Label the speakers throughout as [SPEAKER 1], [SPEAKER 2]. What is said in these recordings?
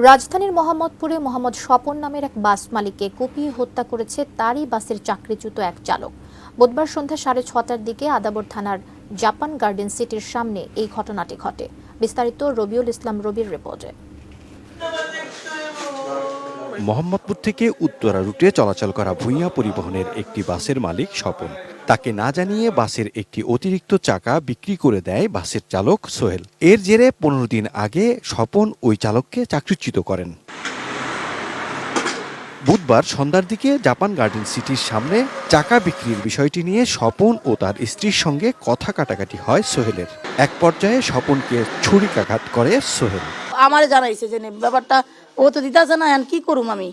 [SPEAKER 1] রাজধানীর মোহাম্মদপুরে মোহাম্মদ স্বপন নামের এক বাস মালিককে কুপিয়ে হত্যা করেছে তারই বাসের চাকরিচ্যুত এক চালক। বুধবার সন্ধ্যা 6:30টার দিকে আদাবর থানার জাপান গার্ডেন সিটির সামনে এই ঘটনাটি ঘটে। বিস্তারিত রবিউল ইসলাম রবির রিপোর্টে।
[SPEAKER 2] মোহাম্মদপুর থেকে উত্তরা রুটে চলাচল করা ভূঁইয়া পরিবহনের একটি বাসের মালিক স্বপন। তাকে না জানিয়ে বাসের একটি অতিরিক্ত চাকা বিক্রি করে দেয় বাসের চালক সোহেল। এর জেরে 15 দিন আগে স্বপন ওই চালককে চাকরিচ্যুত করেন। বুধবার সন্ধ্যার দিকে জাপান গার্ডেন সিটির সামনে চাকা বিক্রির বিষয়টি নিয়ে স্বপন ও তার স্ত্রীর সঙ্গে কথা কাটাকাটি হয় সোহেলের। এক পর্যায়ে স্বপনকে ছুরিকাঘাত করে সোহেল।
[SPEAKER 3] আমারে জানাইছে যে ব্যাপারটা ও তো দিতেছে না, কি করুম আমি।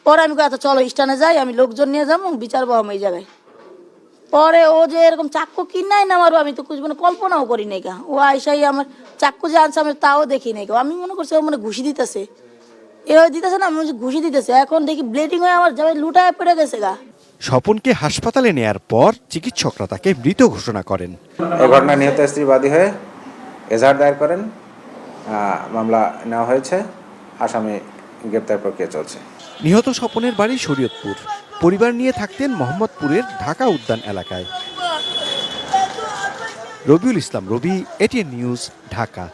[SPEAKER 3] পরে আমি আচ্ছা চলো স্টানে যাই, আমি লোকজন নিয়ে যাবো, বিচার বহাম এই জায়গায়। পরে ও যে এরকম চাক্কু কিনাই না মারবো, আমি তো কোনো কল্পনাও করি নাই গা। ও আইসাই আমার চাক্কু যে আনছে আমি তাও দেখি নাই গা। আমি মনে করছি ও মানে ঘুষি দিতেছে, এভাবে দিতেছে না, আমি ঘুষি দিতেছে। এখন দেখি ব্লিডিং হয়ে আমার জামাই লুটায় পড়ে গেছে গা।
[SPEAKER 2] স্বপনকে হাসপাতালে নেয়ার পর চিকিৎসকরা তাকে মৃত ঘোষণা করেন।
[SPEAKER 4] এই ঘটনায় নিহত স্ত্রী বাদী হয়ে এজাহার দায়ের করেন। মামলা নেওয়া হয়েছে, আসামি গ্রেপ্তার প্রক্রিয়া চলছে।
[SPEAKER 2] নিহত স্বপনের বাড়ি শরীয়তপুর। পরিবার নিয়ে থাকতেন মোহাম্মদপুরের ঢাকা উদ্যান এলাকায়। রবিউল ইসলাম রবি, এটিএন নিউজ, ঢাকা।